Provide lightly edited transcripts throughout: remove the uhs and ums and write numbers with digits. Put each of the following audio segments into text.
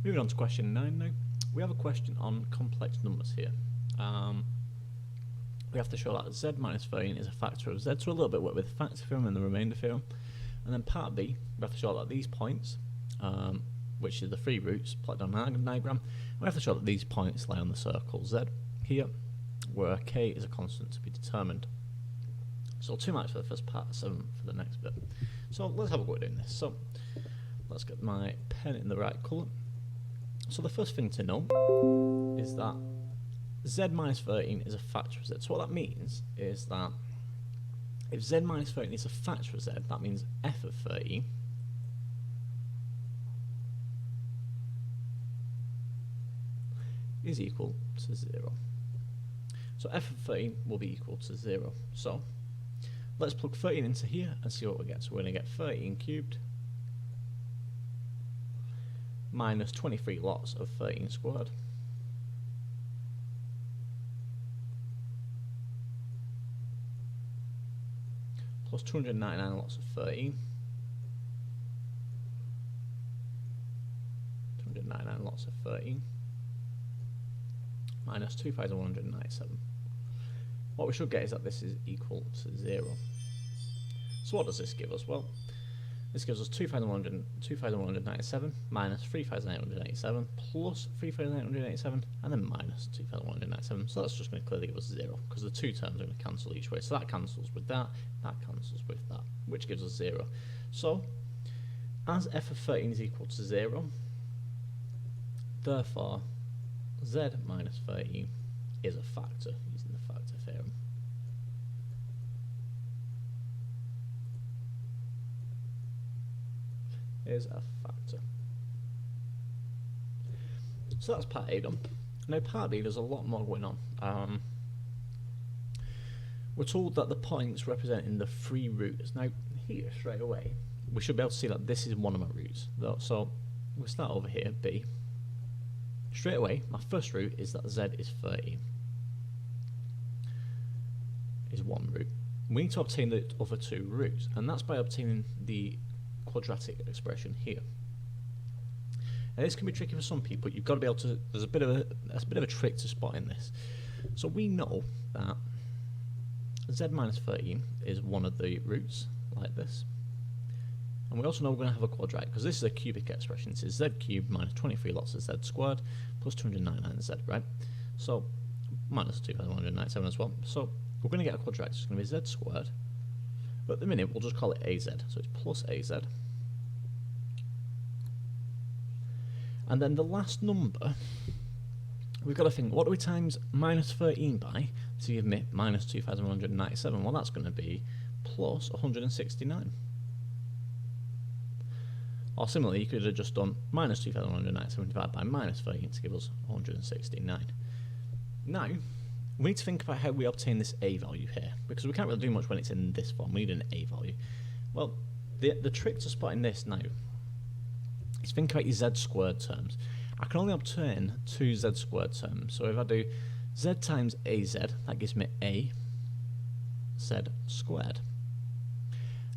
Moving on to question 9 now. We have a question on complex numbers here. We have to show that z minus 13 is a factor of z, so a little bit work with the factor theorem and the remainder theorem. And then part B, we have to show that these points, which is the three roots, plotted on an diagram, we have to show that these points lie on the circle z here, where k is a constant to be determined. So 2 marks for the first part, 7 for the next bit. So let's have a go at doing this. So let's get my pen in the right colour. So the first thing to know is that z minus 13 is a factor of z. So what that means is that if z minus 13 is a factor of z, that means f of 13 is equal to 0. So f of 13 will be equal to 0. So let's plug 13 into here and see what we get. So we're going to get 13 cubed minus 23 lots of 13 squared plus 299 lots of 13, 299 lots of 13 minus 2,197. What we should get is that this is equal to 0. So what does this give us? Well, this gives us 2,197 minus 3,887 plus 3,887 and then minus 2,197. So that's just going to clearly give us 0 because the two terms are going to cancel each way. So that cancels with that cancels with that, which gives us 0. So as f of 13 is equal to 0, therefore z minus 13 is a factor using the factor theorem. Is a factor. So that's part A done. Now part B, there's a lot more going on. We're told that the points representing the three roots. Now here straight away we should be able to see that this is one of my roots. So we'll start over here, B. Straight away my first root is that z is 13. Is one root. We need to obtain the other two roots, and that's by obtaining the quadratic expression here. And this can be tricky for some people. You've got to be able to. There's a bit of a trick to spotting this. So we know that z minus 13 is one of the roots, like this. And we also know we're going to have a quadratic because this is a cubic expression. This is z cubed minus 23 lots of z squared plus 299 z, right? So minus 2,197 as well. So we're going to get a quadratic. It's going to be z squared. But at the minute we'll just call it az. So it's plus az. And then the last number, we've got to think, what do we times minus 13 by to give me minus 2,197? Well, that's going to be plus 169. Or similarly, you could have just done minus 2,197 divided by minus 13 to give us 169. Now, we need to think about how we obtain this a value here, because we can't really do much when it's in this form. We need an a value. Well, the trick to spotting this now is think about your z squared terms. I can only obtain two z squared terms. So if I do z times az, that gives me a z squared.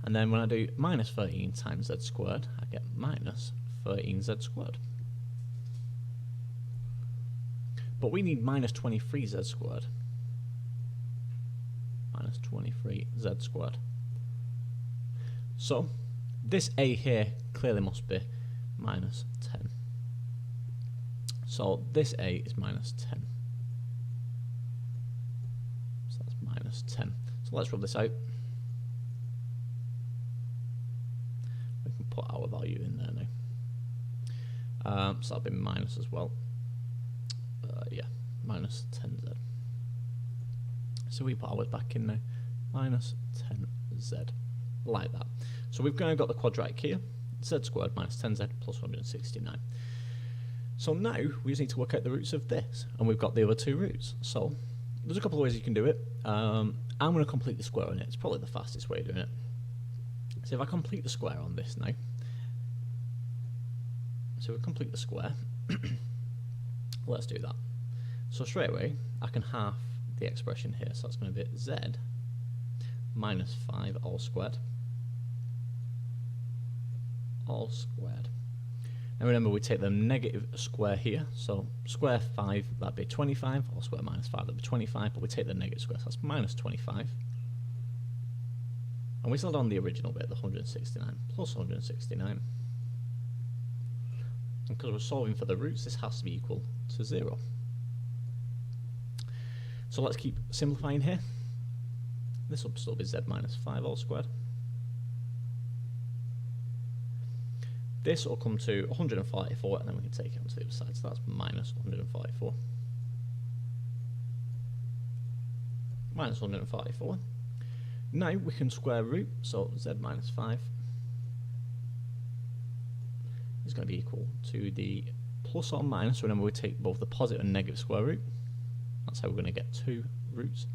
And then when I do minus 13 times z squared, I get minus 13z squared. But we need minus 23z squared. Minus 23z squared. So this a here clearly must be minus 10. So this a is minus 10. So that's minus 10. So let's rub this out. We can put our value in there now. So that'll be minus as well. Yeah, minus 10z. So we put ours back in now. Minus 10z. Like that. So we've kind of got the quadratic here. Z squared minus 10z plus 169. So now we just need to work out the roots of this, and we've got the other two roots. So there's a couple of ways you can do it. I'm going to complete the square on it. It's probably the fastest way of doing it. So if I complete the square on this now, so we complete the square. Let's do that. So straight away I can half the expression here. So that's going to be z minus 5 all squared. All squared. And remember, we take the negative square here, so square 5, that'd be 25, or square minus 5, that'd be 25, but we take the negative square, so that's minus 25. And we still on the original bit, the 169 plus 169. And because we're solving for the roots, this has to be equal to 0. So let's keep simplifying here. This will still be z minus 5 all squared. This will come to 144, and then we can take it onto the other side, so that's minus 144. Minus 144. Now we can square root, so z minus 5 is going to be equal to the plus or minus. Remember, we take both the positive and negative square root. That's how we're going to get 2 roots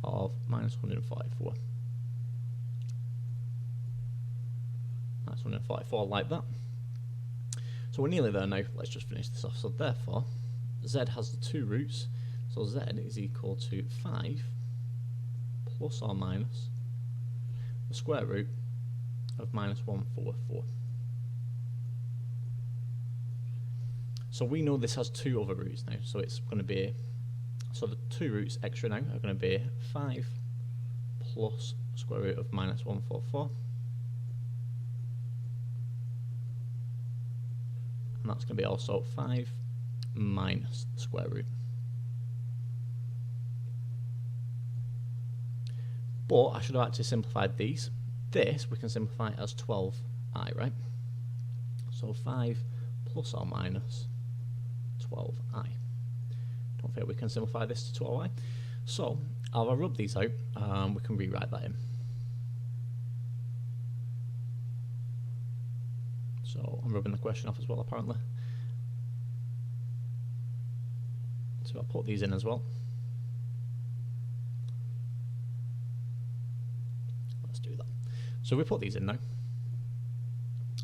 of minus 144. Minus 144 like that. So we're nearly there now. Let's just finish this off. So therefore, z has the 2 roots. So z is equal to 5 plus or minus the square root of minus 144. So we know this has 2 other roots now. So it's going to be, so the 2 roots extra now are going to be 5 plus square root of minus 144. And that's going to be also 5 minus the square root. But I should have actually simplified these. This we can simplify as 12i, right? So 5 plus or minus 12i. Don't think we can simplify this to 12i. So I'll rub these out, we can rewrite that in. So I'm rubbing the question off as well, apparently. So I'll put these in as well. Let's do that. So we put these in now.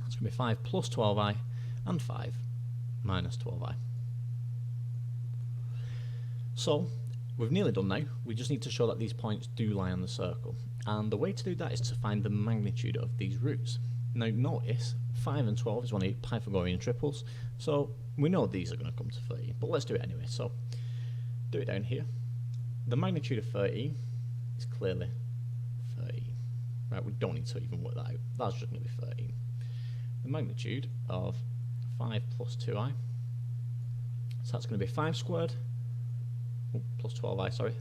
That's going to be 5 plus 12i and 5 minus 12i. So we've nearly done now. We just need to show that these points do lie on the circle. And the way to do that is to find the magnitude of these roots. Now notice 5 and 12 is one of the Pythagorean triples, so we know these are going to come to 13, but let's do it anyway. So do it down here. The magnitude of 13 is clearly 13. Right, we don't need to even work that out. That's just going to be 13. The magnitude of 5 plus 2i, so that's going to be 5 squared, plus 12i, sorry.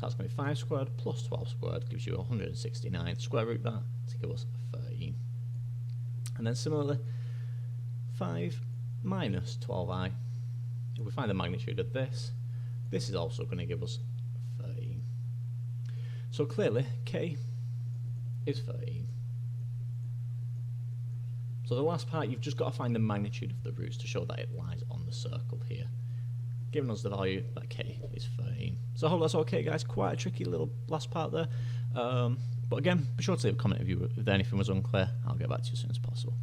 That's going to be 5 squared plus 12 squared gives you 169. Square root that to give us 13. And then similarly, 5 minus 12i, if we find the magnitude of this, this is also going to give us 13. So clearly, k is 13. So the last part, you've just got to find the magnitude of the roots to show that it lies on the circle here, giving us the value that k is 13. So I hope that's okay, guys. Quite a tricky little last part there. But again, be sure to leave a comment if anything was unclear. I'll get back to you as soon as possible.